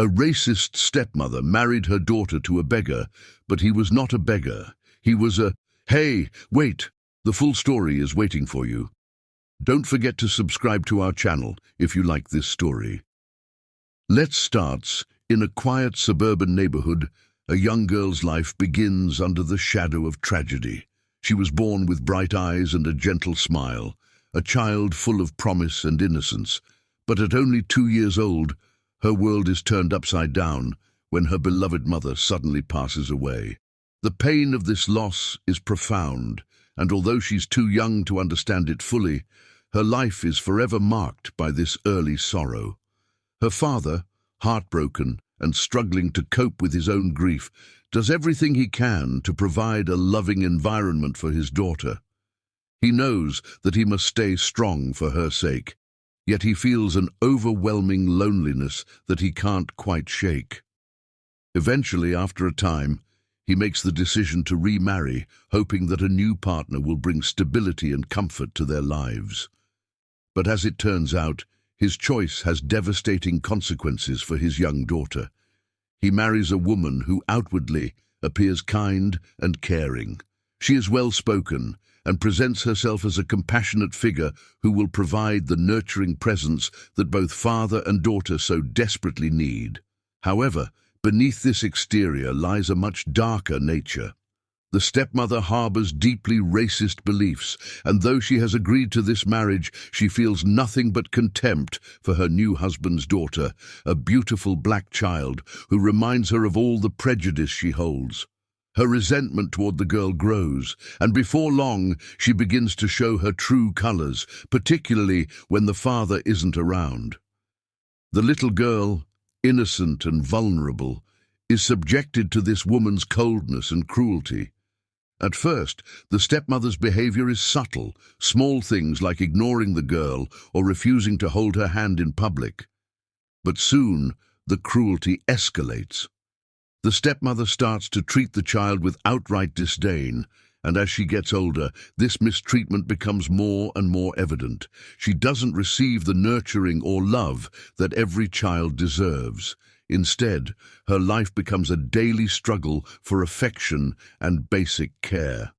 A racist stepmother married her daughter to a beggar, but he was not a beggar. He was a... Hey, wait! The full story is waiting for you. Don't forget to subscribe to our channel if you like this story. Let's start. In a quiet suburban neighborhood, a young girl's life begins under the shadow of tragedy. She was born with bright eyes and a gentle smile, a child full of promise and innocence. But at only 2 years old, her world is turned upside down when her beloved mother suddenly passes away. The pain of this loss is profound, and although she's too young to understand it fully, her life is forever marked by this early sorrow. Her father, heartbroken and struggling to cope with his own grief, does everything he can to provide a loving environment for his daughter. He knows that he must stay strong for her sake, yet he feels an overwhelming loneliness that he can't quite shake. Eventually, after a time, he makes the decision to remarry, hoping that a new partner will bring stability and comfort to their lives. But as it turns out, his choice has devastating consequences for his young daughter. He marries a woman who outwardly appears kind and caring. She is well-spoken and presents herself as a compassionate figure who will provide the nurturing presence that both father and daughter so desperately need. However, beneath this exterior lies a much darker nature. The stepmother harbors deeply racist beliefs, and though she has agreed to this marriage, she feels nothing but contempt for her new husband's daughter, a beautiful black child who reminds her of all the prejudice she holds. Her resentment toward the girl grows, and before long, she begins to show her true colors, particularly when the father isn't around. The little girl, innocent and vulnerable, is subjected to this woman's coldness and cruelty. At first, the stepmother's behavior is subtle, small things like ignoring the girl or refusing to hold her hand in public. But soon, the cruelty escalates. The stepmother starts to treat the child with outright disdain, and as she gets older, this mistreatment becomes more and more evident. She doesn't receive the nurturing or love that every child deserves. Instead, her life becomes a daily struggle for affection and basic care.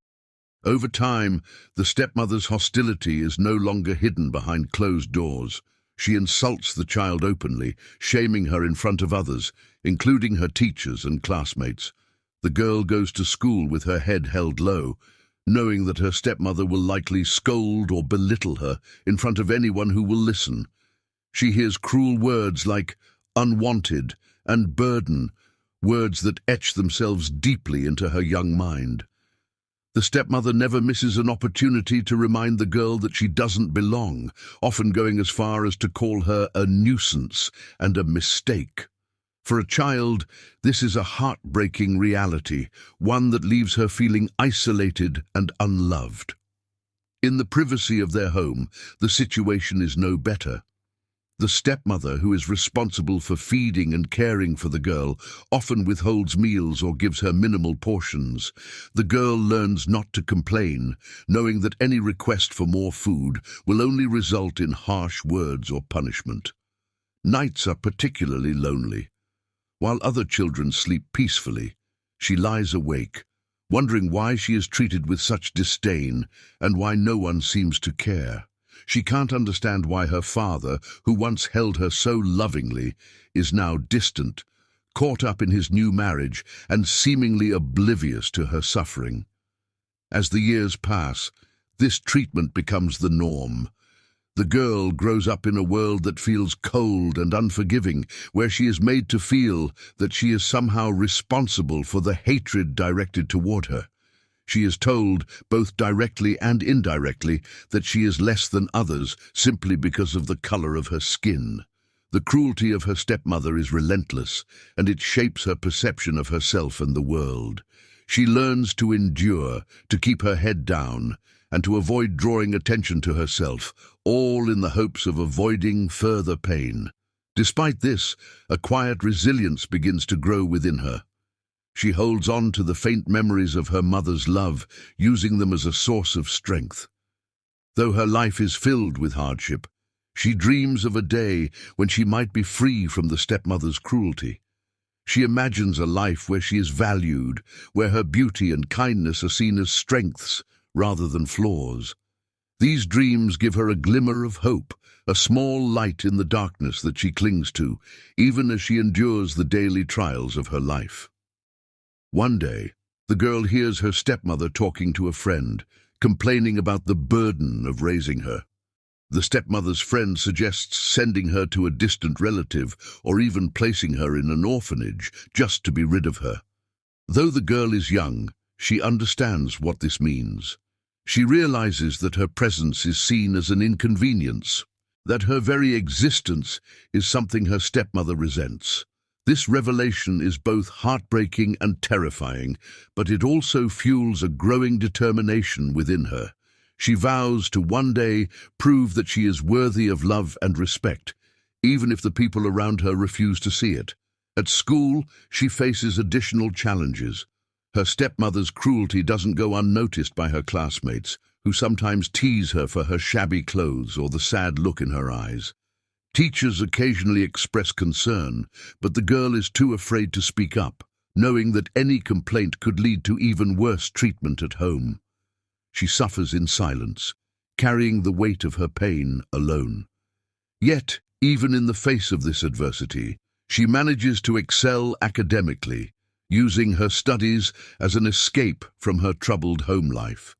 Over time, the stepmother's hostility is no longer hidden behind closed doors. She insults the child openly, shaming her in front of others, including her teachers and classmates. The girl goes to school with her head held low, knowing that her stepmother will likely scold or belittle her in front of anyone who will listen. She hears cruel words like unwanted and burden, words that etch themselves deeply into her young mind. The stepmother never misses an opportunity to remind the girl that she doesn't belong, often going as far as to call her a nuisance and a mistake. For a child, this is a heartbreaking reality, one that leaves her feeling isolated and unloved. In the privacy of their home, the situation is no better. The stepmother, who is responsible for feeding and caring for the girl, often withholds meals or gives her minimal portions. The girl learns not to complain, knowing that any request for more food will only result in harsh words or punishment. Nights are particularly lonely. While other children sleep peacefully, she lies awake, wondering why she is treated with such disdain and why no one seems to care. She can't understand why her father, who once held her so lovingly, is now distant, caught up in his new marriage and seemingly oblivious to her suffering. As the years pass, this treatment becomes the norm. The girl grows up in a world that feels cold and unforgiving, where she is made to feel that she is somehow responsible for the hatred directed toward her. She is told, both directly and indirectly, that she is less than others simply because of the color of her skin. The cruelty of her stepmother is relentless, and it shapes her perception of herself and the world. She learns to endure, to keep her head down, and to avoid drawing attention to herself, all in the hopes of avoiding further pain. Despite this, a quiet resilience begins to grow within her. She holds on to the faint memories of her mother's love, using them as a source of strength. Though her life is filled with hardship, She dreams of a day when she might be free from the stepmother's cruelty. She imagines a life where she is valued, where her beauty and kindness are seen as strengths rather than flaws. These dreams give her a glimmer of hope, a small light in the darkness that she clings to, even as she endures the daily trials of her life. One day, the girl hears her stepmother talking to a friend, complaining about the burden of raising her. The stepmother's friend suggests sending her to a distant relative or even placing her in an orphanage just to be rid of her. Though the girl is young, she understands what this means. She realizes that her presence is seen as an inconvenience, that her very existence is something her stepmother resents. This revelation is both heartbreaking and terrifying, but it also fuels a growing determination within her. She vows to one day prove that she is worthy of love and respect, even if the people around her refuse to see it. At school, she faces additional challenges. Her stepmother's cruelty doesn't go unnoticed by her classmates, who sometimes tease her for her shabby clothes or the sad look in her eyes. Teachers occasionally express concern, but the girl is too afraid to speak up, knowing that any complaint could lead to even worse treatment at home. She suffers in silence, carrying the weight of her pain alone. Yet, even in the face of this adversity, she manages to excel academically, using her studies as an escape from her troubled home life.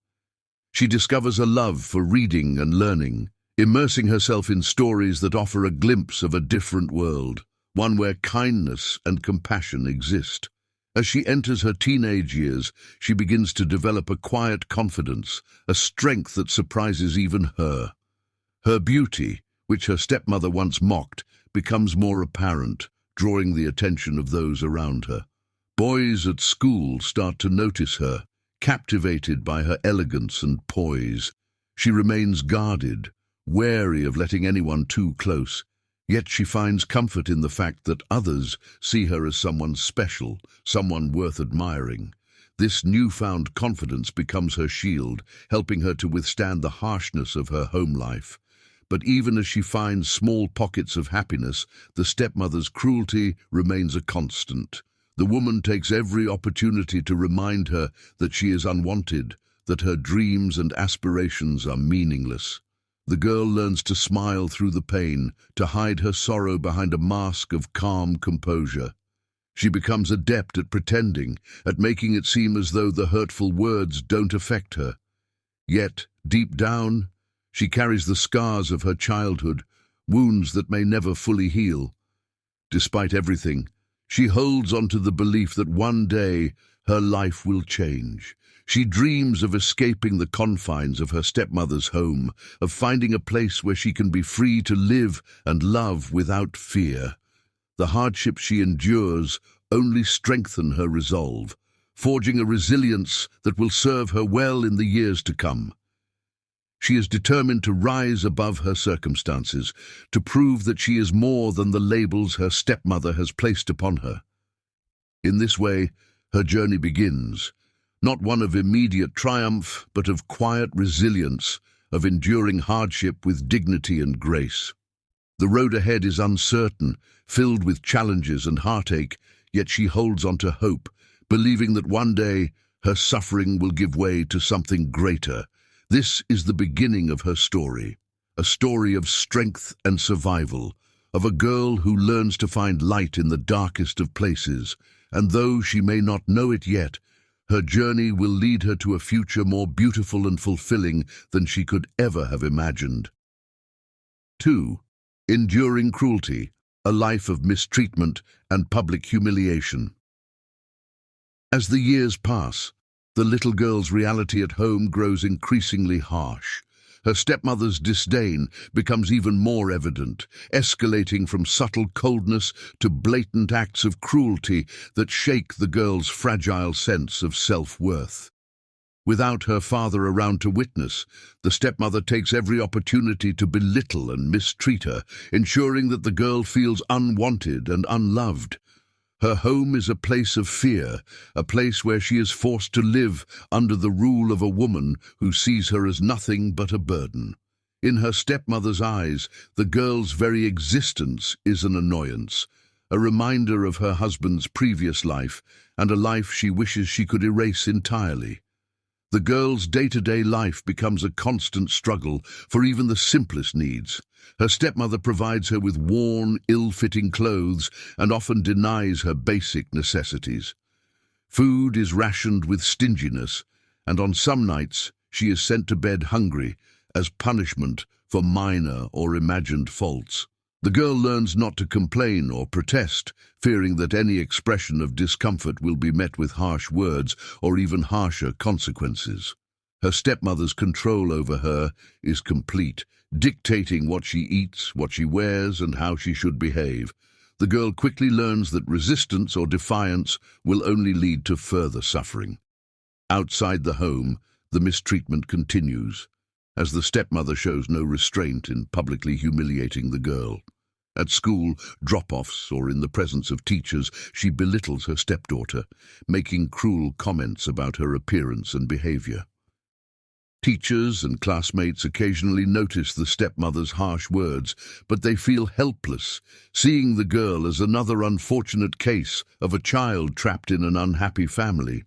She discovers a love for reading and learning, immersing herself in stories that offer a glimpse of a different world, one where kindness and compassion exist. As she enters her teenage years, she begins to develop a quiet confidence, a strength that surprises even her. Her beauty, which her stepmother once mocked, becomes more apparent, drawing the attention of those around her. Boys at school start to notice her, captivated by her elegance and poise. She remains guarded, wary of letting anyone too close. Yet she finds comfort in the fact that others see her as someone special, someone worth admiring. This newfound confidence becomes her shield, helping her to withstand the harshness of her home life. But even as she finds small pockets of happiness, the stepmother's cruelty remains a constant. The woman takes every opportunity to remind her that she is unwanted, that her dreams and aspirations are meaningless. The girl learns to smile through the pain, to hide her sorrow behind a mask of calm composure. She becomes adept at pretending, at making it seem as though the hurtful words don't affect her. Yet, deep down, she carries the scars of her childhood, wounds that may never fully heal. Despite everything, she holds on to the belief that one day her life will change. She dreams of escaping the confines of her stepmother's home, of finding a place where she can be free to live and love without fear. The hardships she endures only strengthen her resolve, forging a resilience that will serve her well in the years to come. She is determined to rise above her circumstances, to prove that she is more than the labels her stepmother has placed upon her. In this way, her journey begins, not one of immediate triumph, but of quiet resilience, of enduring hardship with dignity and grace. The road ahead is uncertain, filled with challenges and heartache, yet she holds on to hope, believing that one day her suffering will give way to something greater. This is the beginning of her story, a story of strength and survival, of a girl who learns to find light in the darkest of places, and though she may not know it yet, her journey will lead her to a future more beautiful and fulfilling than she could ever have imagined. 2. Enduring cruelty, a life of mistreatment and public humiliation. As the years pass, the little girl's reality at home grows increasingly harsh. Her stepmother's disdain becomes even more evident, escalating from subtle coldness to blatant acts of cruelty that shake the girl's fragile sense of self-worth. Without her father around to witness, the stepmother takes every opportunity to belittle and mistreat her, ensuring that the girl feels unwanted and unloved. Her home is a place of fear, a place where she is forced to live under the rule of a woman who sees her as nothing but a burden. In her stepmother's eyes, the girl's very existence is an annoyance, a reminder of her husband's previous life and a life she wishes she could erase entirely. The girl's day-to-day life becomes a constant struggle for even the simplest needs. Her stepmother provides her with worn, ill-fitting clothes and often denies her basic necessities. Food is rationed with stinginess, and on some nights she is sent to bed hungry as punishment for minor or imagined faults. The girl learns not to complain or protest, fearing that any expression of discomfort will be met with harsh words or even harsher consequences. Her stepmother's control over her is complete, dictating what she eats, what she wears, and how she should behave. The girl quickly learns that resistance or defiance will only lead to further suffering. Outside the home, the mistreatment continues, as the stepmother shows no restraint in publicly humiliating the girl. At school, drop-offs, or in the presence of teachers, she belittles her stepdaughter, making cruel comments about her appearance and behavior. Teachers and classmates occasionally notice the stepmother's harsh words, but they feel helpless, seeing the girl as another unfortunate case of a child trapped in an unhappy family.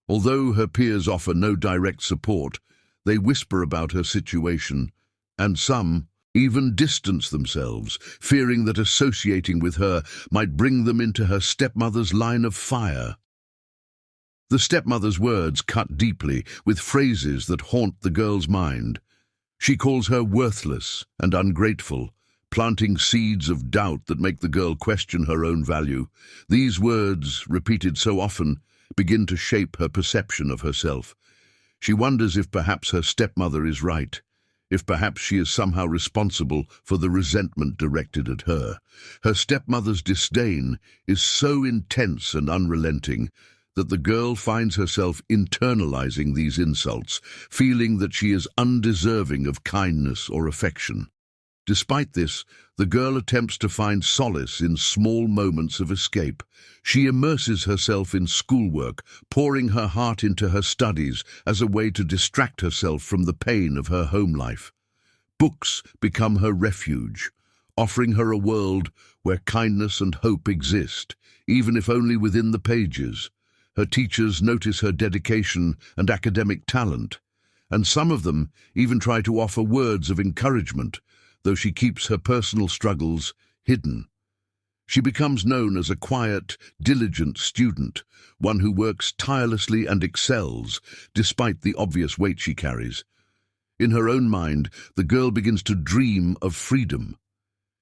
Although her peers offer no direct support, they whisper about her situation, and some even distance themselves, fearing that associating with her might bring them into her stepmother's line of fire. The stepmother's words cut deeply, with phrases that haunt the girl's mind. She calls her worthless and ungrateful, planting seeds of doubt that make the girl question her own value. These words, repeated so often, begin to shape her perception of herself. She wonders if perhaps her stepmother is right, if perhaps she is somehow responsible for the resentment directed at her. Her stepmother's disdain is so intense and unrelenting that the girl finds herself internalizing these insults, feeling that she is undeserving of kindness or affection. Despite this, the girl attempts to find solace in small moments of escape. She immerses herself in schoolwork, pouring her heart into her studies as a way to distract herself from the pain of her home life. Books become her refuge, offering her a world where kindness and hope exist, even if only within the pages. Her teachers notice her dedication and academic talent, and some of them even try to offer words of encouragement, though she keeps her personal struggles hidden. She becomes known as a quiet, diligent student, one who works tirelessly and excels, despite the obvious weight she carries. In her own mind, the girl begins to dream of freedom.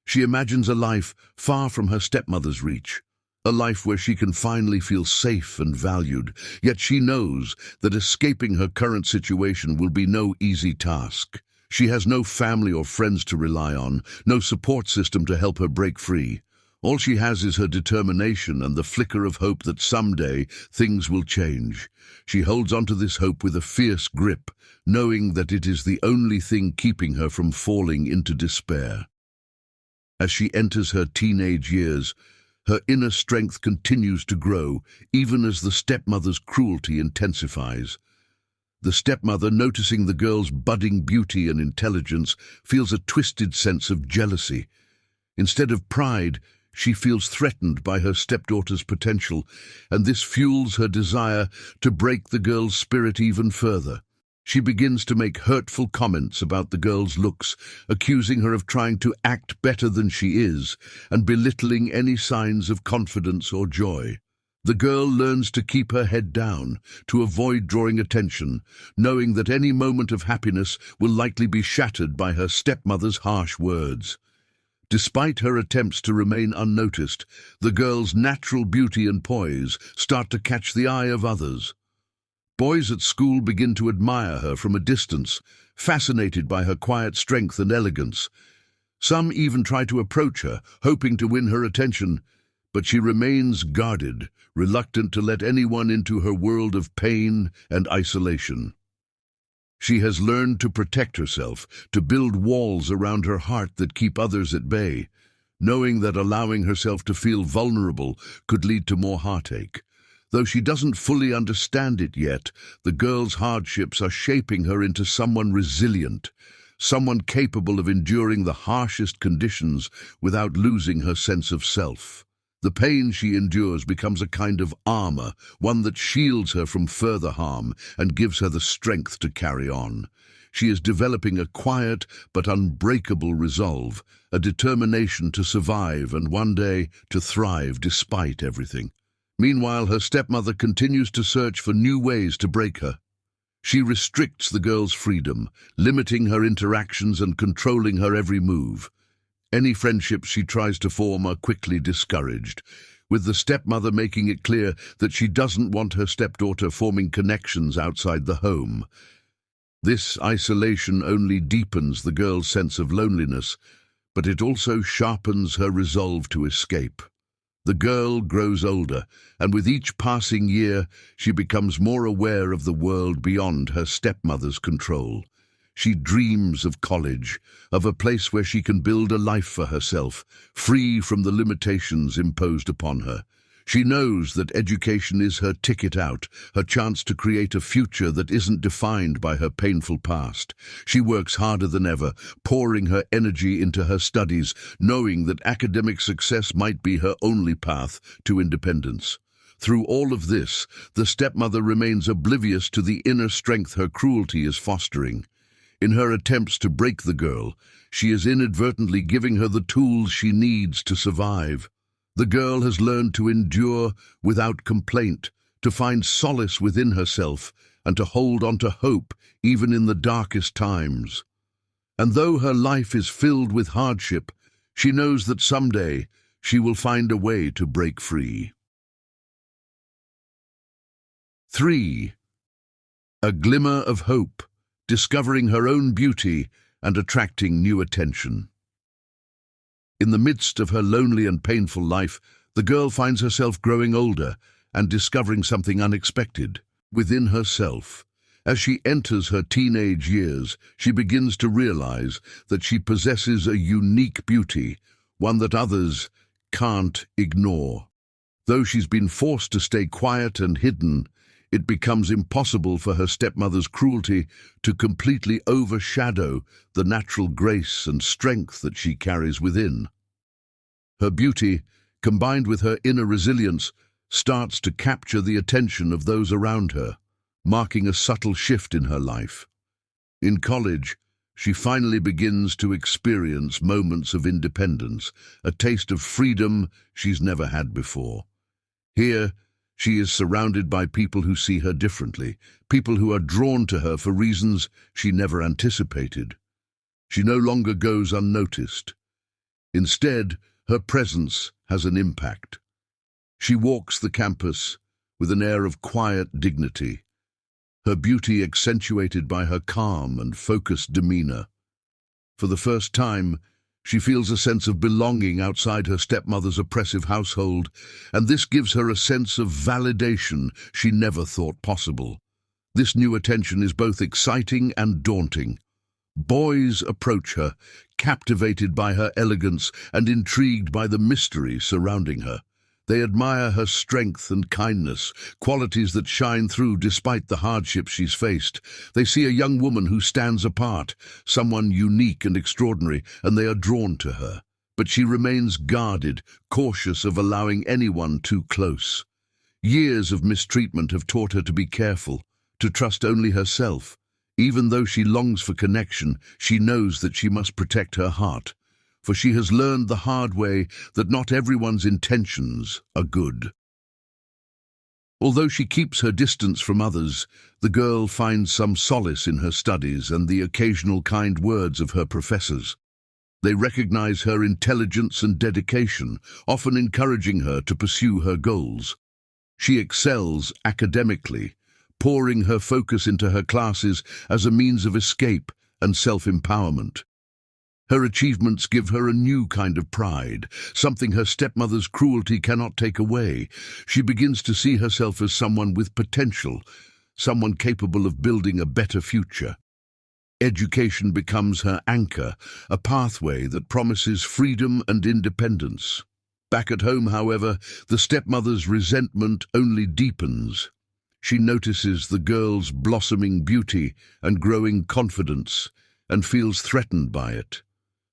She imagines a life far from her stepmother's reach, a life where she can finally feel safe and valued, yet she knows that escaping her current situation will be no easy task. She has no family or friends to rely on, no support system to help her break free. All she has is her determination and the flicker of hope that someday things will change. She holds onto this hope with a fierce grip, knowing that it is the only thing keeping her from falling into despair. As she enters her teenage years, her inner strength continues to grow, even as the stepmother's cruelty intensifies. The stepmother, noticing the girl's budding beauty and intelligence, feels a twisted sense of jealousy. Instead of pride, she feels threatened by her stepdaughter's potential, and this fuels her desire to break the girl's spirit even further. She begins to make hurtful comments about the girl's looks, accusing her of trying to act better than she is, and belittling any signs of confidence or joy. The girl learns to keep her head down, to avoid drawing attention, knowing that any moment of happiness will likely be shattered by her stepmother's harsh words. Despite her attempts to remain unnoticed, the girl's natural beauty and poise start to catch the eye of others. Boys at school begin to admire her from a distance, fascinated by her quiet strength and elegance. Some even try to approach her, hoping to win her attention, but she remains guarded, reluctant to let anyone into her world of pain and isolation. She has learned to protect herself, to build walls around her heart that keep others at bay, knowing that allowing herself to feel vulnerable could lead to more heartache. Though she doesn't fully understand it yet, the girl's hardships are shaping her into someone resilient, someone capable of enduring the harshest conditions without losing her sense of self. The pain she endures becomes a kind of armor, one that shields her from further harm and gives her the strength to carry on. She is developing a quiet but unbreakable resolve, a determination to survive and one day to thrive despite everything. Meanwhile, her stepmother continues to search for new ways to break her. She restricts the girl's freedom, limiting her interactions and controlling her every move. Any friendships she tries to form are quickly discouraged, with the stepmother making it clear that she doesn't want her stepdaughter forming connections outside the home. This isolation only deepens the girl's sense of loneliness, but it also sharpens her resolve to escape. The girl grows older, and with each passing year, she becomes more aware of the world beyond her stepmother's control. She dreams of college, of a place where she can build a life for herself, free from the limitations imposed upon her. She knows that education is her ticket out, her chance to create a future that isn't defined by her painful past. She works harder than ever, pouring her energy into her studies, knowing that academic success might be her only path to independence. Through all of this, the stepmother remains oblivious to the inner strength her cruelty is fostering. In her attempts to break the girl, she is inadvertently giving her the tools she needs to survive. The girl has learned to endure without complaint, to find solace within herself, and to hold on to hope even in the darkest times. And though her life is filled with hardship, she knows that someday she will find a way to break free. 3. A glimmer of hope, discovering her own beauty and attracting new attention. In the midst of her lonely and painful life, the girl finds herself growing older and discovering something unexpected within herself. As she enters her teenage years, she begins to realize that she possesses a unique beauty, one that others can't ignore. Though she's been forced to stay quiet and hidden, it becomes impossible for her stepmother's cruelty to completely overshadow the natural grace and strength that she carries within. Her beauty, combined with her inner resilience, starts to capture the attention of those around her, marking a subtle shift in her life. In college, she finally begins to experience moments of independence, a taste of freedom she's never had before. Here, she is surrounded by people who see her differently, people who are drawn to her for reasons she never anticipated. She no longer goes unnoticed. Instead, her presence has an impact. She walks the campus with an air of quiet dignity, her beauty accentuated by her calm and focused demeanor. For the first time, she feels a sense of belonging outside her stepmother's oppressive household, and this gives her a sense of validation she never thought possible. This new attention is both exciting and daunting. Boys approach her, captivated by her elegance and intrigued by the mystery surrounding her. They admire her strength and kindness, qualities that shine through despite the hardships she's faced. They see a young woman who stands apart, someone unique and extraordinary, and they are drawn to her. But she remains guarded, cautious of allowing anyone too close. Years of mistreatment have taught her to be careful, to trust only herself. Even though she longs for connection, she knows that she must protect her heart, for she has learned the hard way that not everyone's intentions are good. Although she keeps her distance from others, the girl finds some solace in her studies and the occasional kind words of her professors. They recognize her intelligence and dedication, often encouraging her to pursue her goals. She excels academically, pouring her focus into her classes as a means of escape and self-empowerment. Her achievements give her a new kind of pride, something her stepmother's cruelty cannot take away. She begins to see herself as someone with potential, someone capable of building a better future. Education becomes her anchor, a pathway that promises freedom and independence. Back at home, however, the stepmother's resentment only deepens. She notices the girl's blossoming beauty and growing confidence, and feels threatened by it.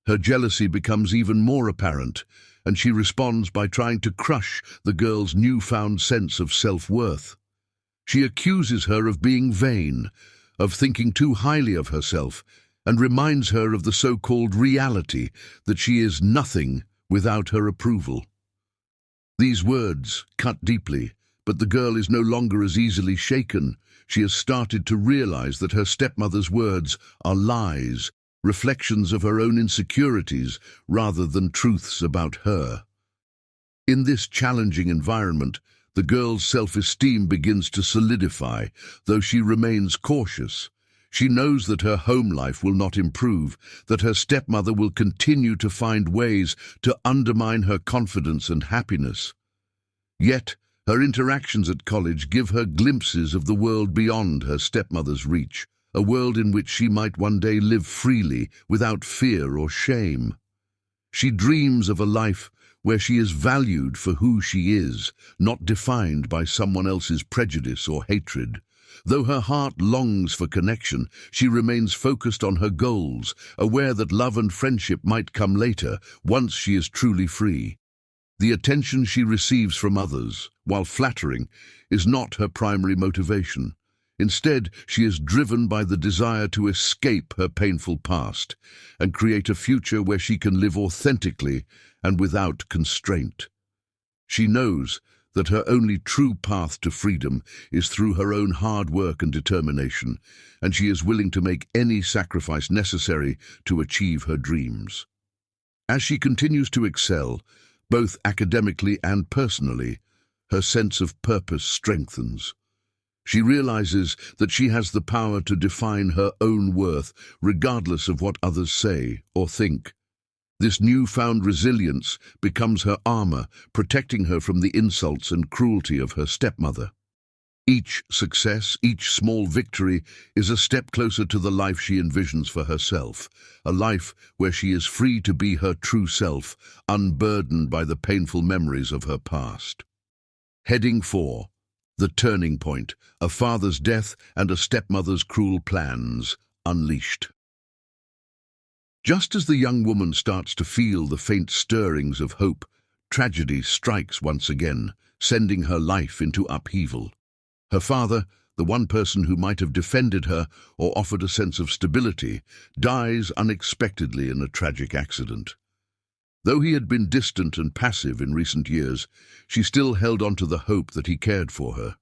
Her jealousy becomes even more apparent, and she responds by trying to crush the girl's newfound sense of self-worth. She accuses her of being vain, of thinking too highly of herself, and reminds her of the so-called reality that she is nothing without her approval. These words cut deeply, but the girl is no longer as easily shaken. She has started to realize that her stepmother's words are lies, reflections of her own insecurities rather than truths about her. In this challenging environment, the girl's self-esteem begins to solidify, though she remains cautious. She knows that her home life will not improve, that her stepmother will continue to find ways to undermine her confidence and happiness. Yet, her interactions at college give her glimpses of the world beyond her stepmother's reach, a world in which she might one day live freely, without fear or shame. She dreams of a life where she is valued for who she is, not defined by someone else's prejudice or hatred. Though her heart longs for connection, she remains focused on her goals, aware that love and friendship might come later, once she is truly free. The attention she receives from others, while flattering, is not her primary motivation. Instead, she is driven by the desire to escape her painful past and create a future where she can live authentically and without constraint. She knows that her only true path to freedom is through her own hard work and determination, and she is willing to make any sacrifice necessary to achieve her dreams. As she continues to excel, both academically and personally, her sense of purpose strengthens. She realizes that she has the power to define her own worth, regardless of what others say or think. This newfound resilience becomes her armor, protecting her from the insults and cruelty of her stepmother. Each success, each small victory, is a step closer to the life she envisions for herself, a life where she is free to be her true self, unburdened by the painful memories of her past. Heading 4. The Turning Point, a father's death and a stepmother's cruel plans, unleashed. Just as the young woman starts to feel the faint stirrings of hope, tragedy strikes once again, sending her life into upheaval. Her father, the one person who might have defended her or offered a sense of stability, dies unexpectedly in a tragic accident. Though he had been distant and passive in recent years, she still held on to the hope that he cared for her.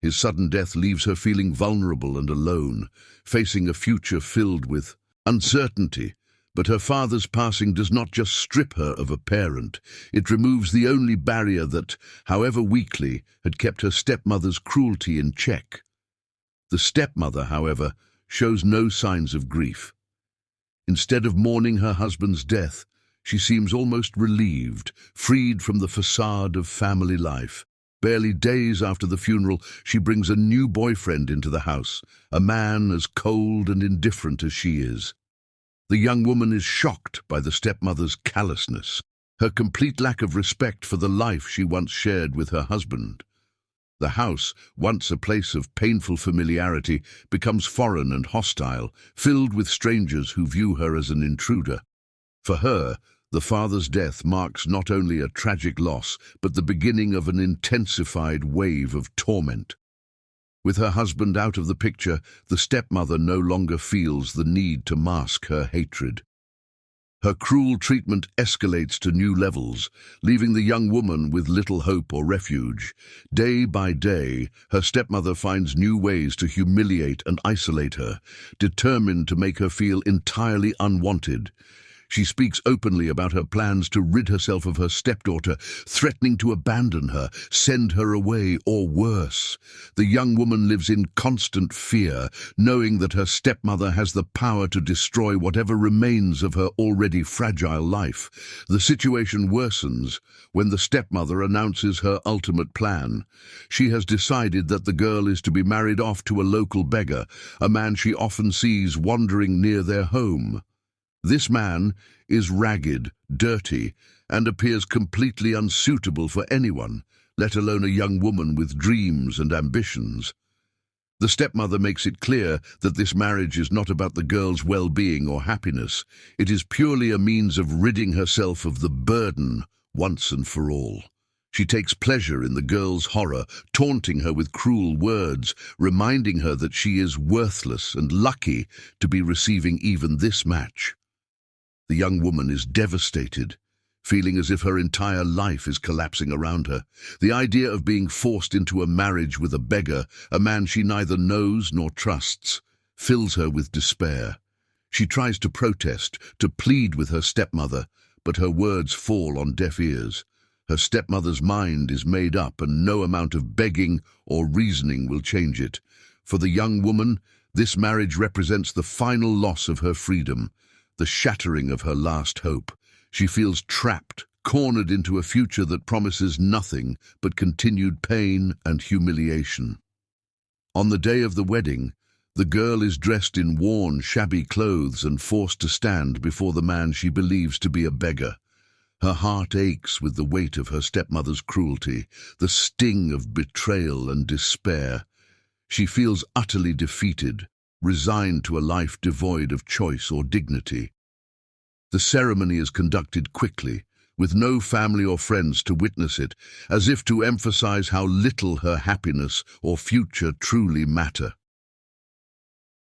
His sudden death leaves her feeling vulnerable and alone, facing a future filled with uncertainty. But her father's passing does not just strip her of a parent. It removes the only barrier that, however weakly, had kept her stepmother's cruelty in check. The stepmother, however, shows no signs of grief. Instead of mourning her husband's death, she seems almost relieved, freed from the facade of family life. Barely days after the funeral, she brings a new boyfriend into the house, a man as cold and indifferent as she is. The young woman is shocked by the stepmother's callousness, her complete lack of respect for the life she once shared with her husband. The house, once a place of painful familiarity, becomes foreign and hostile, filled with strangers who view her as an intruder. For her, the father's death marks not only a tragic loss, but the beginning of an intensified wave of torment. With her husband out of the picture, the stepmother no longer feels the need to mask her hatred. Her cruel treatment escalates to new levels, leaving the young woman with little hope or refuge. Day by day, her stepmother finds new ways to humiliate and isolate her, determined to make her feel entirely unwanted. She speaks openly about her plans to rid herself of her stepdaughter, threatening to abandon her, send her away, or worse. The young woman lives in constant fear, knowing that her stepmother has the power to destroy whatever remains of her already fragile life. The situation worsens when the stepmother announces her ultimate plan. She has decided that the girl is to be married off to a local beggar, a man she often sees wandering near their home. This man is ragged, dirty, and appears completely unsuitable for anyone, let alone a young woman with dreams and ambitions. The stepmother makes it clear that this marriage is not about the girl's well-being or happiness. It is purely a means of ridding herself of the burden once and for all. She takes pleasure in the girl's horror, taunting her with cruel words, reminding her that she is worthless and lucky to be receiving even this match. The young woman is devastated, feeling as if her entire life is collapsing around her. The idea of being forced into a marriage with a beggar, a man she neither knows nor trusts, fills her with despair. She tries to protest, to plead with her stepmother, but her words fall on deaf ears. Her stepmother's mind is made up, and no amount of begging or reasoning will change it. For the young woman, this marriage represents the final loss of her freedom, the shattering of her last hope. She feels trapped, cornered into a future that promises nothing but continued pain and humiliation. On the day of the wedding, the girl is dressed in worn, shabby clothes and forced to stand before the man she believes to be a beggar. Her heart aches with the weight of her stepmother's cruelty, the sting of betrayal and despair. She feels utterly defeated, resigned to a life devoid of choice or dignity. The ceremony is conducted quickly, with no family or friends to witness it, as if to emphasize how little her happiness or future truly matter.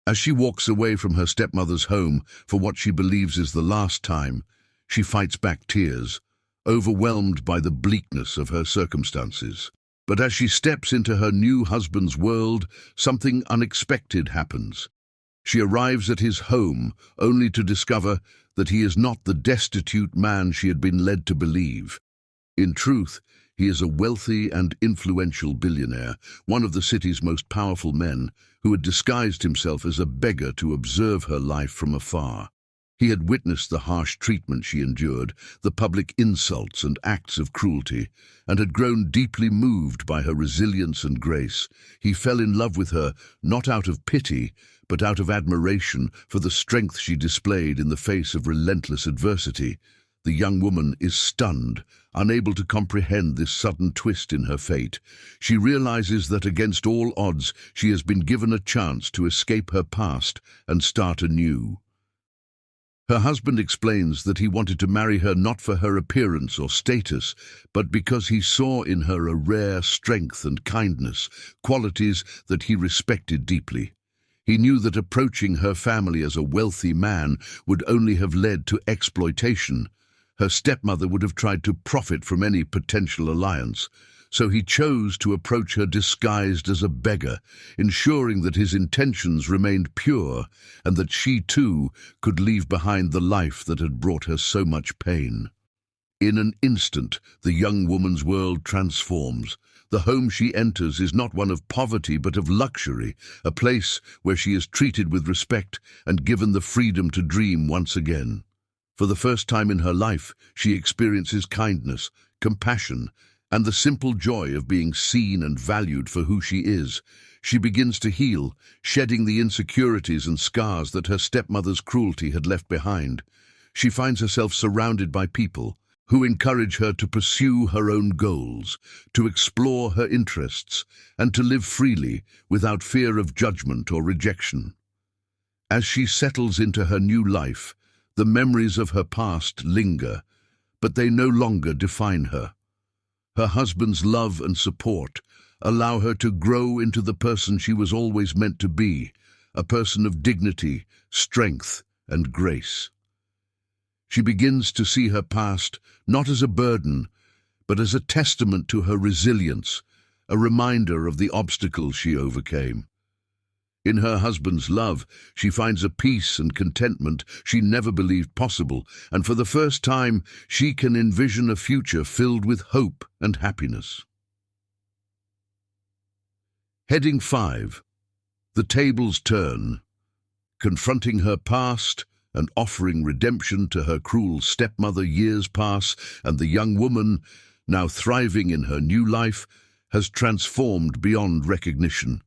As she walks away from her stepmother's home for what she believes is the last time, she fights back tears, overwhelmed by the bleakness of her circumstances. But as she steps into her new husband's world, something unexpected happens. She arrives at his home only to discover that he is not the destitute man she had been led to believe. In truth, he is a wealthy and influential billionaire, one of the city's most powerful men, who had disguised himself as a beggar to observe her life from afar. He had witnessed the harsh treatment she endured, the public insults and acts of cruelty, and had grown deeply moved by her resilience and grace. He fell in love with her, not out of pity, but out of admiration for the strength she displayed in the face of relentless adversity. The young woman is stunned, unable to comprehend this sudden twist in her fate. She realizes that against all odds, she has been given a chance to escape her past and start anew. Her husband explains that he wanted to marry her not for her appearance or status, but because he saw in her a rare strength and kindness, qualities that he respected deeply. He knew that approaching her family as a wealthy man would only have led to exploitation. Her stepmother would have tried to profit from any potential alliance, so he chose to approach her disguised as a beggar, ensuring that his intentions remained pure and that she too could leave behind the life that had brought her so much pain. In an instant, the young woman's world transforms. The home she enters is not one of poverty but of luxury, a place where she is treated with respect and given the freedom to dream once again. For the first time in her life, she experiences kindness, compassion, and the simple joy of being seen and valued for who she is. She begins to heal, shedding the insecurities and scars that her stepmother's cruelty had left behind. She finds herself surrounded by people who encourage her to pursue her own goals, to explore her interests, and to live freely without fear of judgment or rejection. As she settles into her new life, the memories of her past linger, but they no longer define her. Her husband's love and support allow her to grow into the person she was always meant to be, a person of dignity, strength, and grace. She begins to see her past not as a burden, but as a testament to her resilience, a reminder of the obstacles she overcame. In her husband's love, she finds a peace and contentment she never believed possible, and for the first time, she can envision a future filled with hope and happiness. Heading 5. The tables turn. Confronting her past and offering redemption to her cruel stepmother, years pass, and the young woman, now thriving in her new life, has transformed beyond recognition.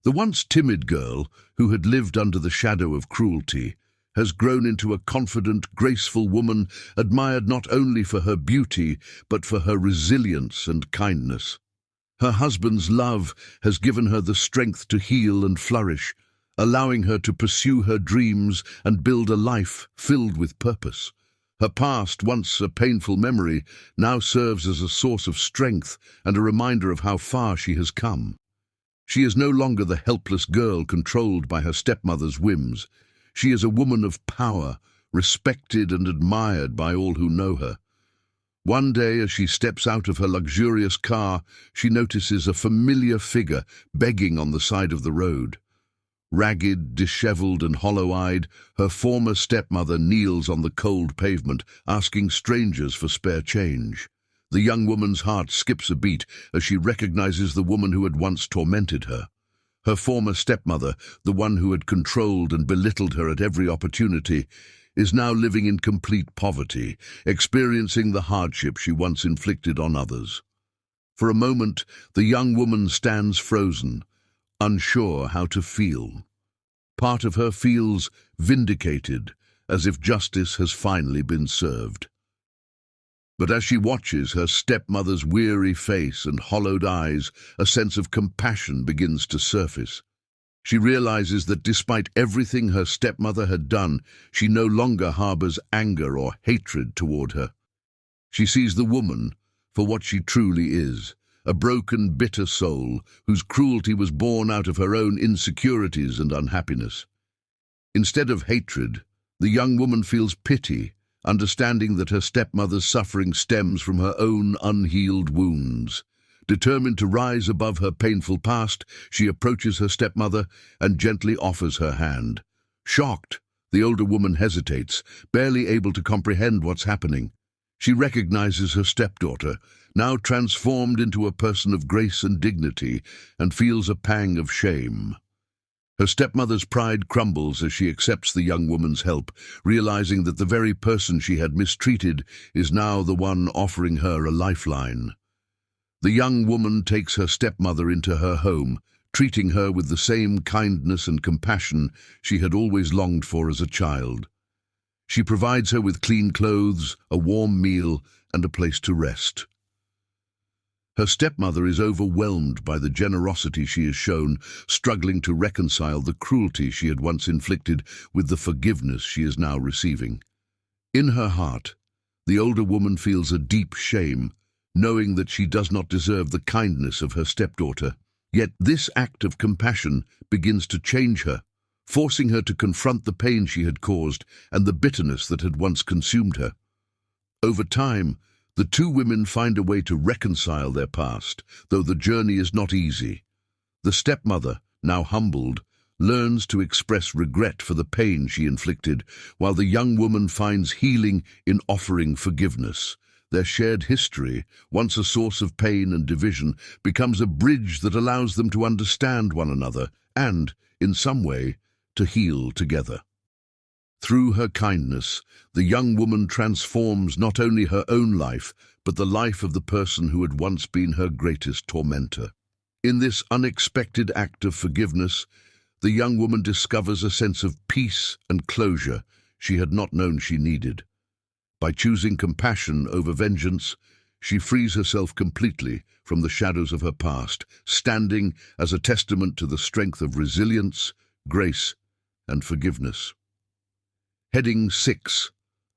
The once timid girl, who had lived under the shadow of cruelty, has grown into a confident, graceful woman, admired not only for her beauty, but for her resilience and kindness. Her husband's love has given her the strength to heal and flourish, allowing her to pursue her dreams and build a life filled with purpose. Her past, once a painful memory, now serves as a source of strength and a reminder of how far she has come. She is no longer the helpless girl controlled by her stepmother's whims. She is a woman of power, respected and admired by all who know her. One day, as she steps out of her luxurious car, she notices a familiar figure begging on the side of the road. Ragged, disheveled and hollow-eyed, her former stepmother kneels on the cold pavement, asking strangers for spare change. The young woman's heart skips a beat as she recognizes the woman who had once tormented her. Her former stepmother, the one who had controlled and belittled her at every opportunity, is now living in complete poverty, experiencing the hardship she once inflicted on others. For a moment, the young woman stands frozen, unsure how to feel. Part of her feels vindicated, as if justice has finally been served. But as she watches her stepmother's weary face and hollowed eyes, a sense of compassion begins to surface. She realizes that despite everything her stepmother had done, she no longer harbors anger or hatred toward her. She sees the woman for what she truly is, a broken, bitter soul whose cruelty was born out of her own insecurities and unhappiness. Instead of hatred, the young woman feels pity, understanding that her stepmother's suffering stems from her own unhealed wounds. Determined to rise above her painful past, she approaches her stepmother and gently offers her hand. Shocked, the older woman hesitates, barely able to comprehend what's happening. She recognizes her stepdaughter, now transformed into a person of grace and dignity, and feels a pang of shame. Her stepmother's pride crumbles as she accepts the young woman's help, realizing that the very person she had mistreated is now the one offering her a lifeline. The young woman takes her stepmother into her home, treating her with the same kindness and compassion she had always longed for as a child. She provides her with clean clothes, a warm meal, and a place to rest. Her stepmother is overwhelmed by the generosity she has shown, struggling to reconcile the cruelty she had once inflicted with the forgiveness she is now receiving. In her heart, the older woman feels a deep shame, knowing that she does not deserve the kindness of her stepdaughter. Yet this act of compassion begins to change her, forcing her to confront the pain she had caused and the bitterness that had once consumed her. Over time, the two women find a way to reconcile their past, though the journey is not easy. The stepmother, now humbled, learns to express regret for the pain she inflicted, while the young woman finds healing in offering forgiveness. Their shared history, once a source of pain and division, becomes a bridge that allows them to understand one another and, in some way, to heal together. Through her kindness, the young woman transforms not only her own life, but the life of the person who had once been her greatest tormentor. In this unexpected act of forgiveness, the young woman discovers a sense of peace and closure she had not known she needed. By choosing compassion over vengeance, she frees herself completely from the shadows of her past, standing as a testament to the strength of resilience, grace, and forgiveness. Heading 6.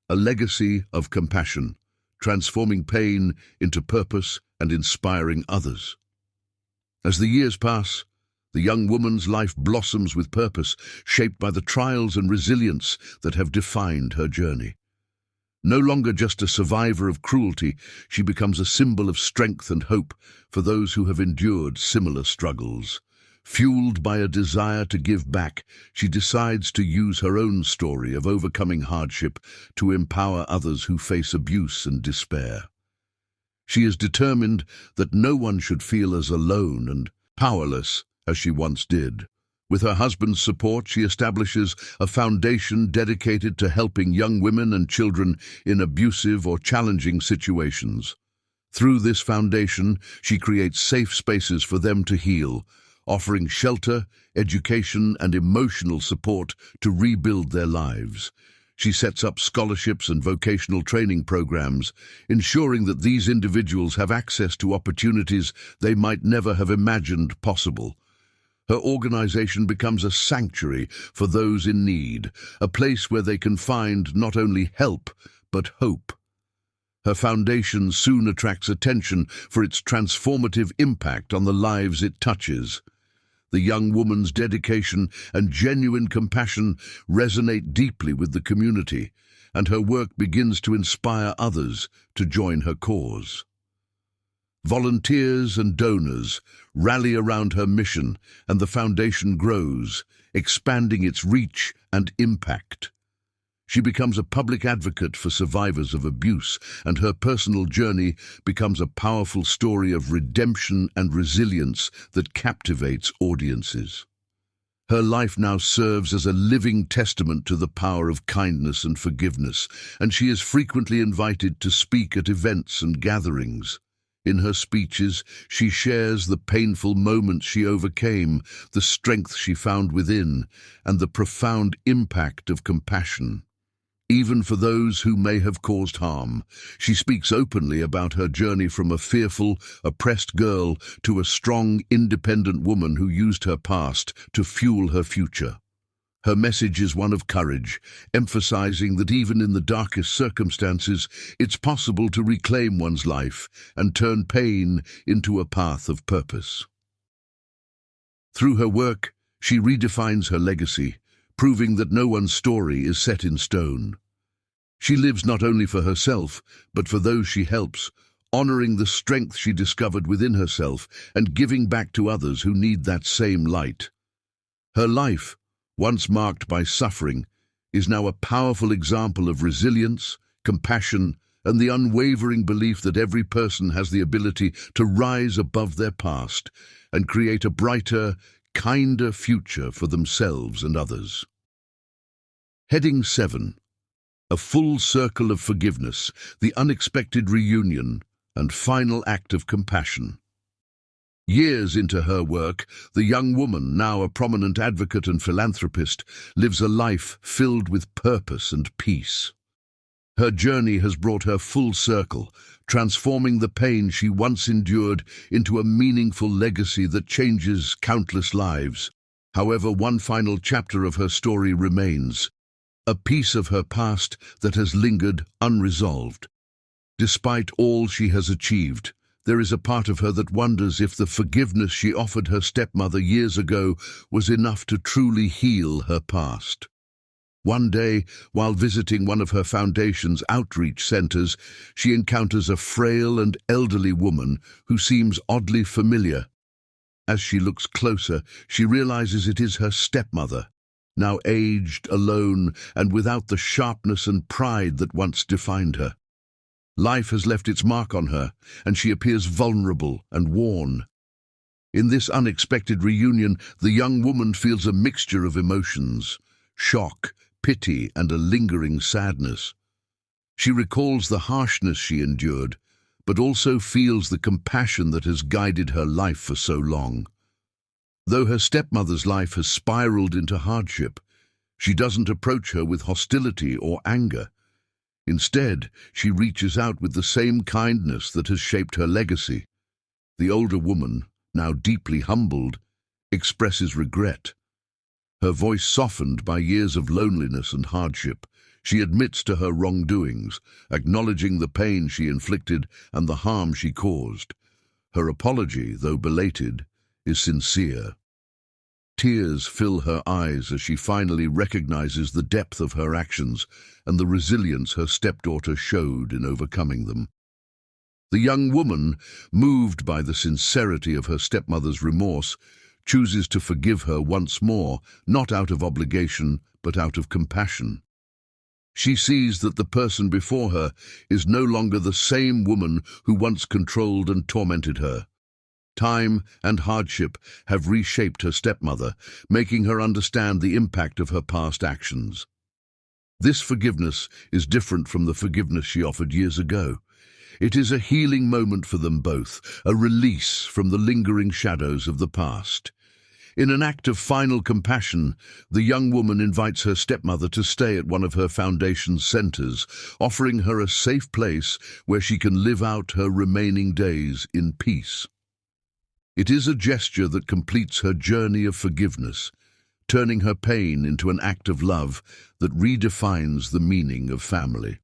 A legacy of compassion, transforming pain into purpose and inspiring others. As the years pass, the young woman's life blossoms with purpose, shaped by the trials and resilience that have defined her journey. No longer just a survivor of cruelty, she becomes a symbol of strength and hope for those who have endured similar struggles. Fueled by a desire to give back, she decides to use her own story of overcoming hardship to empower others who face abuse and despair. She is determined that no one should feel as alone and powerless as she once did. With her husband's support, she establishes a foundation dedicated to helping young women and children in abusive or challenging situations. Through this foundation, she creates safe spaces for them to heal, offering shelter, education, and emotional support to rebuild their lives. She sets up scholarships and vocational training programs, ensuring that these individuals have access to opportunities they might never have imagined possible. Her organization becomes a sanctuary for those in need, a place where they can find not only help, but hope. Her foundation soon attracts attention for its transformative impact on the lives it touches. The young woman's dedication and genuine compassion resonate deeply with the community, and her work begins to inspire others to join her cause. Volunteers and donors rally around her mission, and the foundation grows, expanding its reach and impact. She becomes a public advocate for survivors of abuse, and her personal journey becomes a powerful story of redemption and resilience that captivates audiences. Her life now serves as a living testament to the power of kindness and forgiveness, and she is frequently invited to speak at events and gatherings. In her speeches, she shares the painful moments she overcame, the strength she found within, and the profound impact of compassion. Even for those who may have caused harm, she speaks openly about her journey from a fearful, oppressed girl to a strong, independent woman who used her past to fuel her future. Her message is one of courage, emphasizing that even in the darkest circumstances, it's possible to reclaim one's life and turn pain into a path of purpose. Through her work, she redefines her legacy, proving that no one's story is set in stone. She lives not only for herself, but for those she helps, honoring the strength she discovered within herself and giving back to others who need that same light. Her life, once marked by suffering, is now a powerful example of resilience, compassion, and the unwavering belief that every person has the ability to rise above their past and create a brighter, kinder future for themselves and others. Heading 7. A full circle of forgiveness, the unexpected reunion, and final act of compassion. Years into her work, the young woman, now a prominent advocate and philanthropist, lives a life filled with purpose and peace. Her journey has brought her full circle, transforming the pain she once endured into a meaningful legacy that changes countless lives. However, one final chapter of her story remains, a piece of her past that has lingered unresolved. Despite all she has achieved, there is a part of her that wonders if the forgiveness she offered her stepmother years ago was enough to truly heal her past. One day, while visiting one of her foundation's outreach centers, she encounters a frail and elderly woman who seems oddly familiar. As she looks closer, she realizes it is her stepmother, now aged, alone, and without the sharpness and pride that once defined her. Life has left its mark on her, and she appears vulnerable and worn. In this unexpected reunion, the young woman feels a mixture of emotions: shock, pity, and a lingering sadness. She recalls the harshness she endured, but also feels the compassion that has guided her life for so long. Though her stepmother's life has spiraled into hardship, she doesn't approach her with hostility or anger. Instead, she reaches out with the same kindness that has shaped her legacy. The older woman, now deeply humbled, expresses regret. Her voice softened by years of loneliness and hardship, she admits to her wrongdoings, acknowledging the pain she inflicted and the harm she caused. Her apology, though belated, is sincere. Tears fill her eyes as she finally recognizes the depth of her actions and the resilience her stepdaughter showed in overcoming them. The young woman, moved by the sincerity of her stepmother's remorse, chooses to forgive her once more, not out of obligation, but out of compassion. She sees that the person before her is no longer the same woman who once controlled and tormented her. Time and hardship have reshaped her stepmother, making her understand the impact of her past actions. This forgiveness is different from the forgiveness she offered years ago. It is a healing moment for them both, a release from the lingering shadows of the past. In an act of final compassion, the young woman invites her stepmother to stay at one of her foundation's centers, offering her a safe place where she can live out her remaining days in peace. It is a gesture that completes her journey of forgiveness, turning her pain into an act of love that redefines the meaning of family.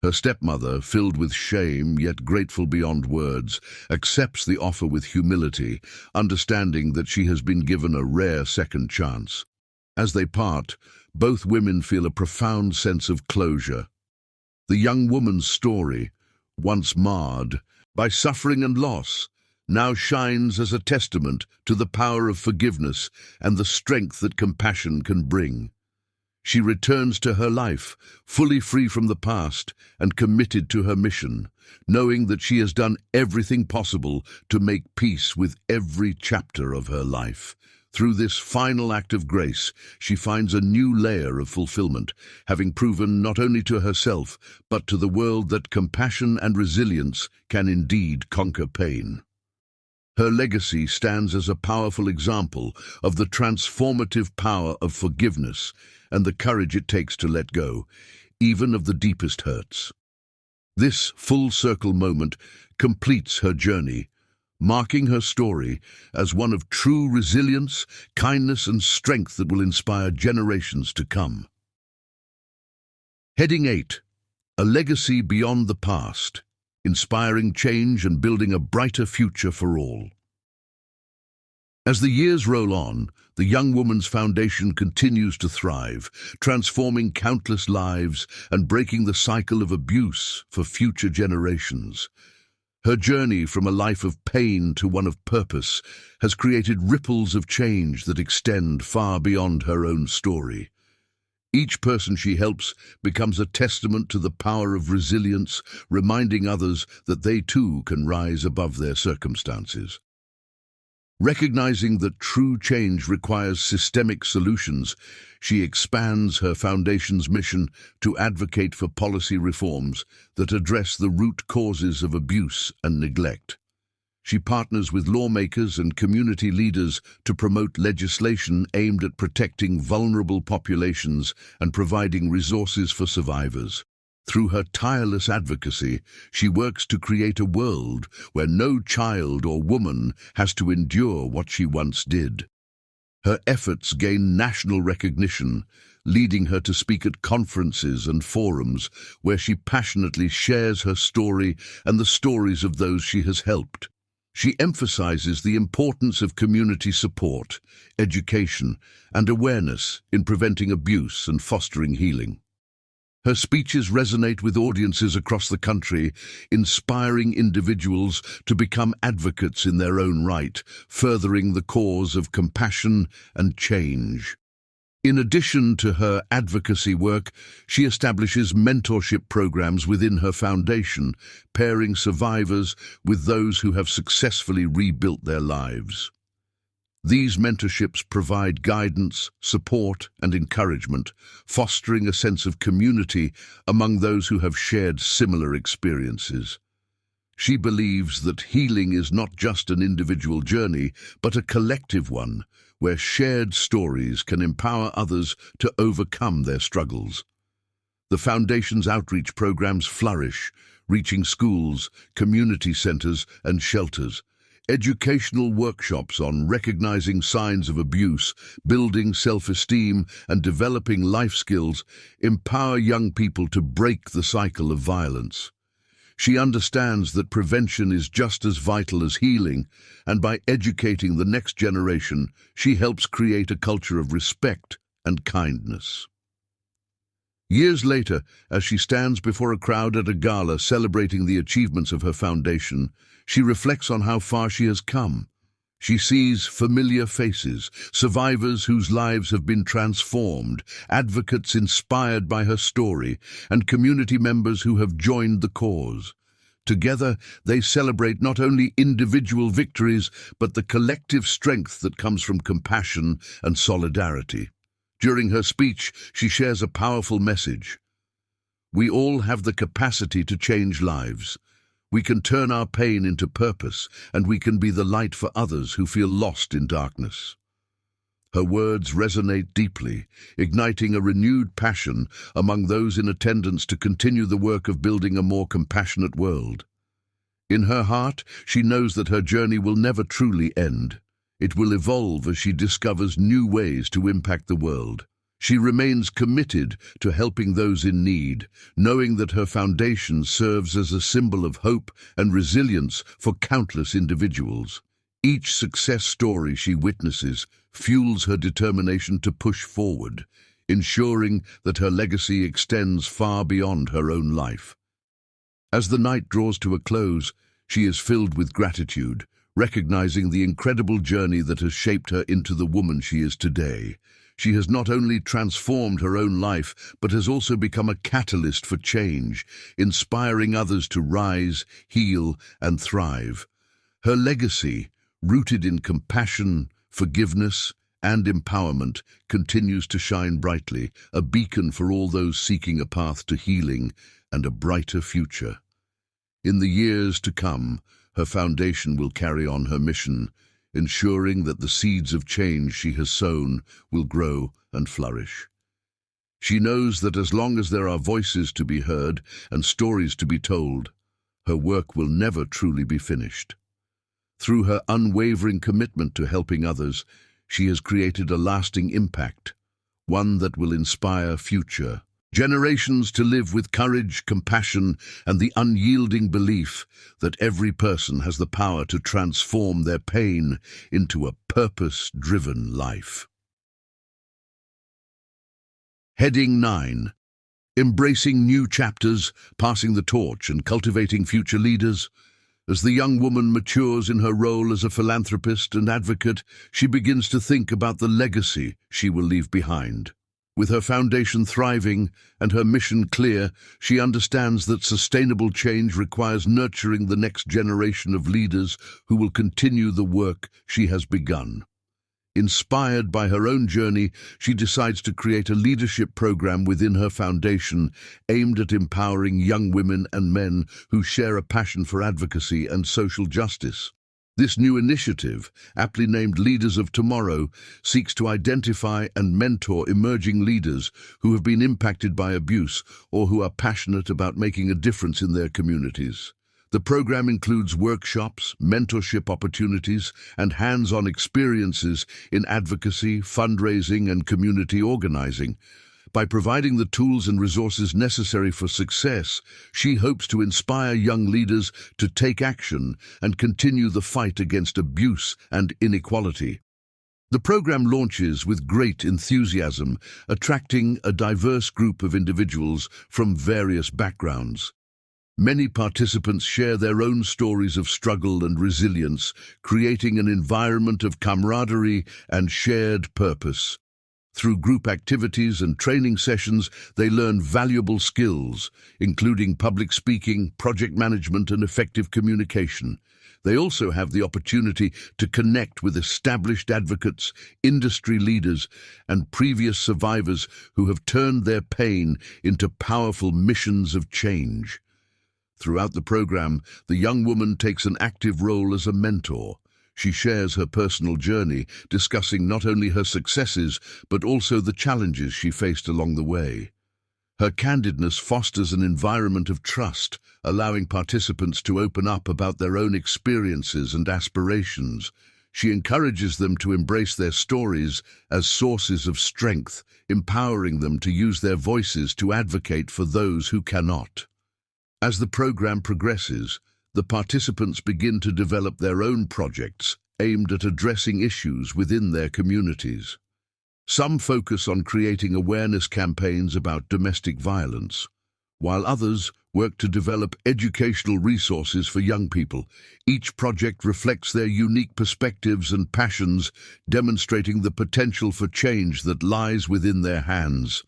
Her stepmother, filled with shame yet grateful beyond words, accepts the offer with humility, understanding that she has been given a rare second chance. As they part, both women feel a profound sense of closure. The young woman's story, once marred by suffering and loss, now shines as a testament to the power of forgiveness and the strength that compassion can bring. She returns to her life, fully free from the past and committed to her mission, knowing that she has done everything possible to make peace with every chapter of her life. Through this final act of grace, she finds a new layer of fulfillment, having proven not only to herself, but to the world that compassion and resilience can indeed conquer pain. Her legacy stands as a powerful example of the transformative power of forgiveness and the courage it takes to let go, even of the deepest hurts. This full-circle moment completes her journey, marking her story as one of true resilience, kindness, and strength that will inspire generations to come. Heading 8. A legacy beyond the past, inspiring change and building a brighter future for all. As the years roll on, the young woman's foundation continues to thrive, transforming countless lives and breaking the cycle of abuse for future generations. Her journey from a life of pain to one of purpose has created ripples of change that extend far beyond her own story. Each person she helps becomes a testament to the power of resilience, reminding others that they too can rise above their circumstances. Recognizing that true change requires systemic solutions, she expands her foundation's mission to advocate for policy reforms that address the root causes of abuse and neglect. She partners with lawmakers and community leaders to promote legislation aimed at protecting vulnerable populations and providing resources for survivors. Through her tireless advocacy, she works to create a world where no child or woman has to endure what she once did. Her efforts gain national recognition, leading her to speak at conferences and forums where she passionately shares her story and the stories of those she has helped. She emphasizes the importance of community support, education, and awareness in preventing abuse and fostering healing. Her speeches resonate with audiences across the country, inspiring individuals to become advocates in their own right, furthering the cause of compassion and change. In addition to her advocacy work, she establishes mentorship programs within her foundation, pairing survivors with those who have successfully rebuilt their lives. These mentorships provide guidance, support, and encouragement, fostering a sense of community among those who have shared similar experiences. She believes that healing is not just an individual journey, but a collective one, where shared stories can empower others to overcome their struggles. The Foundation's outreach programs flourish, reaching schools, community centers, and shelters. Educational workshops on recognizing signs of abuse, building self-esteem, and developing life skills empower young people to break the cycle of violence. She understands that prevention is just as vital as healing, and by educating the next generation, she helps create a culture of respect and kindness. Years later, as she stands before a crowd at a gala celebrating the achievements of her foundation, she reflects on how far she has come. She sees familiar faces, survivors whose lives have been transformed, advocates inspired by her story, and community members who have joined the cause. Together, they celebrate not only individual victories, but the collective strength that comes from compassion and solidarity. During her speech, she shares a powerful message. We all have the capacity to change lives. We can turn our pain into purpose, and we can be the light for others who feel lost in darkness. Her words resonate deeply, igniting a renewed passion among those in attendance to continue the work of building a more compassionate world. In her heart, she knows that her journey will never truly end. It will evolve as she discovers new ways to impact the world. She remains committed to helping those in need, knowing that her foundation serves as a symbol of hope and resilience for countless individuals. Each success story she witnesses fuels her determination to push forward, ensuring that her legacy extends far beyond her own life. As the night draws to a close, she is filled with gratitude, recognizing the incredible journey that has shaped her into the woman she is today. She has not only transformed her own life, but has also become a catalyst for change, inspiring others to rise, heal, and thrive. Her legacy, rooted in compassion, forgiveness, and empowerment, continues to shine brightly, a beacon for all those seeking a path to healing and a brighter future. In the years to come, her foundation will carry on her mission, ensuring that the seeds of change she has sown will grow and flourish. She knows that as long as there are voices to be heard and stories to be told, her work will never truly be finished. Through her unwavering commitment to helping others, she has created a lasting impact, one that will inspire future generations to live with courage, compassion, and the unyielding belief that every person has the power to transform their pain into a purpose-driven life. Heading 9. Embracing new chapters, passing the torch, and cultivating future leaders. As the young woman matures in her role as a philanthropist and advocate, she begins to think about the legacy she will leave behind. With her foundation thriving and her mission clear, she understands that sustainable change requires nurturing the next generation of leaders who will continue the work she has begun. Inspired by her own journey, she decides to create a leadership program within her foundation aimed at empowering young women and men who share a passion for advocacy and social justice. This new initiative, aptly named Leaders of Tomorrow, seeks to identify and mentor emerging leaders who have been impacted by abuse or who are passionate about making a difference in their communities. The program includes workshops, mentorship opportunities, and hands-on experiences in advocacy, fundraising, and community organizing. By providing the tools and resources necessary for success, she hopes to inspire young leaders to take action and continue the fight against abuse and inequality. The program launches with great enthusiasm, attracting a diverse group of individuals from various backgrounds. Many participants share their own stories of struggle and resilience, creating an environment of camaraderie and shared purpose. Through group activities and training sessions, they learn valuable skills, including public speaking, project management, and effective communication. They also have the opportunity to connect with established advocates, industry leaders, and previous survivors who have turned their pain into powerful missions of change. Throughout the program, the young woman takes an active role as a mentor. She shares her personal journey, discussing not only her successes, but also the challenges she faced along the way. Her candidness fosters an environment of trust, allowing participants to open up about their own experiences and aspirations. She encourages them to embrace their stories as sources of strength, empowering them to use their voices to advocate for those who cannot. As the program progresses, the participants begin to develop their own projects aimed at addressing issues within their communities. Some focus on creating awareness campaigns about domestic violence, while others work to develop educational resources for young people. Each project reflects their unique perspectives and passions, demonstrating the potential for change that lies within their hands.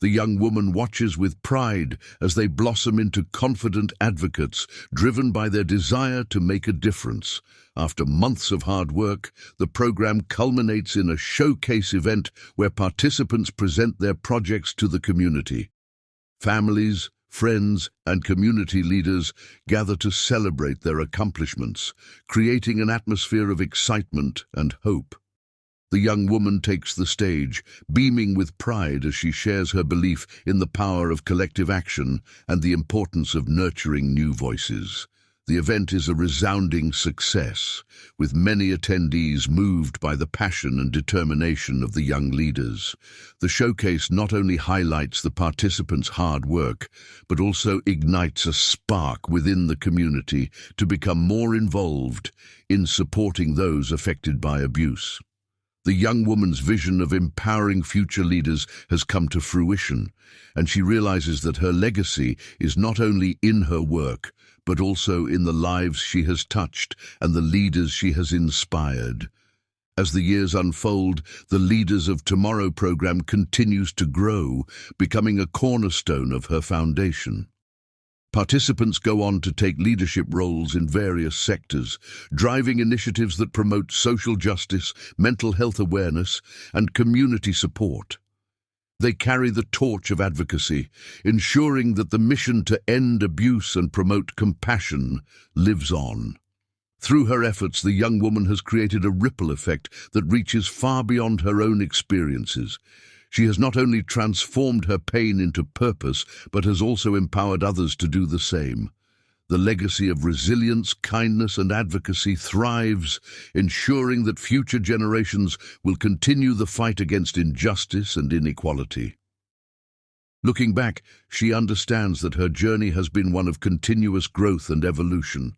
The young woman watches with pride as they blossom into confident advocates, driven by their desire to make a difference. After months of hard work, the program culminates in a showcase event where participants present their projects to the community. Families, friends, and community leaders gather to celebrate their accomplishments, creating an atmosphere of excitement and hope. The young woman takes the stage, beaming with pride as she shares her belief in the power of collective action and the importance of nurturing new voices. The event is a resounding success, with many attendees moved by the passion and determination of the young leaders. The showcase not only highlights the participants' hard work, but also ignites a spark within the community to become more involved in supporting those affected by abuse. The young woman's vision of empowering future leaders has come to fruition, and she realizes that her legacy is not only in her work, but also in the lives she has touched and the leaders she has inspired. As the years unfold, the Leaders of Tomorrow program continues to grow, becoming a cornerstone of her foundation. Participants go on to take leadership roles in various sectors, driving initiatives that promote social justice, mental health awareness, and community support. They carry the torch of advocacy, ensuring that the mission to end abuse and promote compassion lives on. Through her efforts, the young woman has created a ripple effect that reaches far beyond her own experiences. She has not only transformed her pain into purpose, but has also empowered others to do the same. The legacy of resilience, kindness, and advocacy thrives, ensuring that future generations will continue the fight against injustice and inequality. Looking back, she understands that her journey has been one of continuous growth and evolution.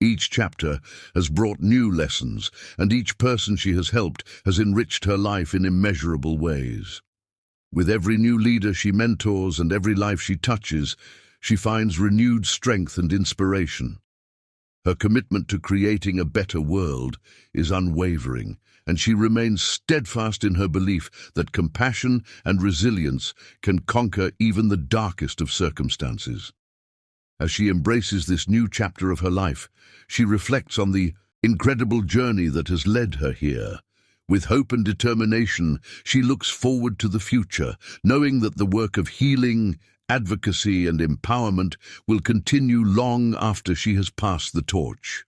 Each chapter has brought new lessons, and each person she has helped has enriched her life in immeasurable ways. With every new leader she mentors and every life she touches, she finds renewed strength and inspiration. Her commitment to creating a better world is unwavering, and she remains steadfast in her belief that compassion and resilience can conquer even the darkest of circumstances. As she embraces this new chapter of her life, she reflects on the incredible journey that has led her here. With hope and determination, she looks forward to the future, knowing that the work of healing, advocacy, and empowerment will continue long after she has passed the torch.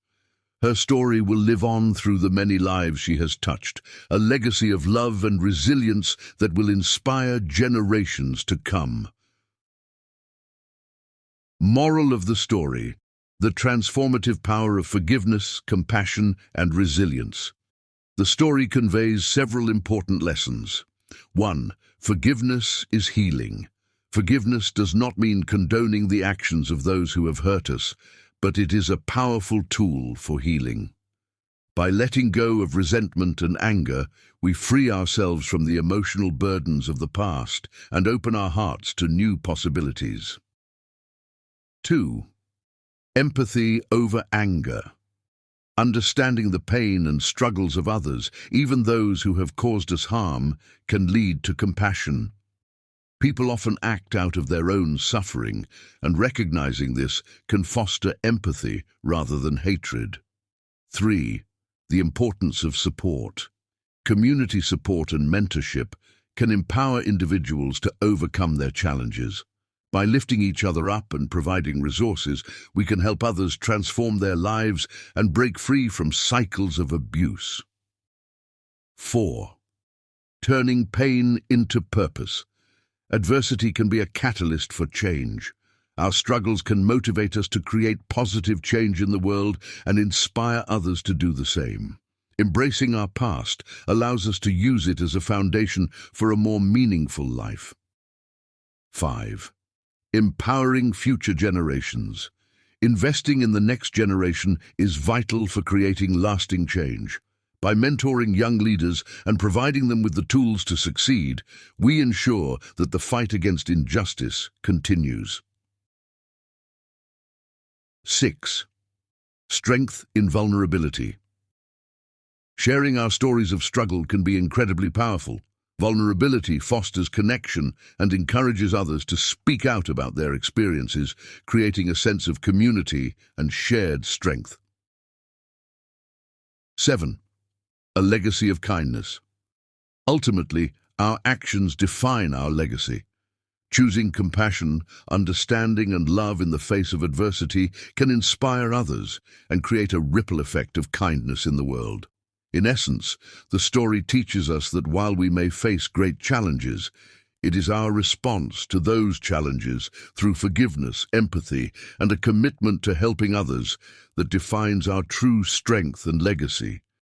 Her story will live on through the many lives she has touched, a legacy of love and resilience that will inspire generations to come. Moral of the story: the transformative power of forgiveness, compassion, and resilience. The story conveys several important lessons. 1. Forgiveness is healing. Forgiveness does not mean condoning the actions of those who have hurt us, but it is a powerful tool for healing. By letting go of resentment and anger, we free ourselves from the emotional burdens of the past and open our hearts to new possibilities. 2. Empathy over anger. Understanding the pain and struggles of others, even those who have caused us harm, can lead to compassion. People often act out of their own suffering, and recognizing this can foster empathy rather than hatred. 3. The importance of support. Community support and mentorship can empower individuals to overcome their challenges. By lifting each other up and providing resources, we can help others transform their lives and break free from cycles of abuse. 4. Turning pain into purpose. Adversity can be a catalyst for change. Our struggles can motivate us to create positive change in the world and inspire others to do the same. Embracing our past allows us to use it as a foundation for a more meaningful life. 5. Empowering future generations. Investing in the next generation is vital for creating lasting change. By mentoring young leaders and providing them with the tools to succeed, we ensure that the fight against injustice continues. 6. Strength in vulnerability. Sharing our stories of struggle can be incredibly powerful. Vulnerability fosters connection and encourages others to speak out about their experiences, creating a sense of community and shared strength. 7. A legacy of kindness. Ultimately, our actions define our legacy. Choosing compassion, understanding and love in the face of adversity can inspire others and create a ripple effect of kindness in the world. In essence, the story teaches us that while we may face great challenges, it is our response to those challenges through forgiveness, empathy, and a commitment to helping others that defines our true strength and legacy.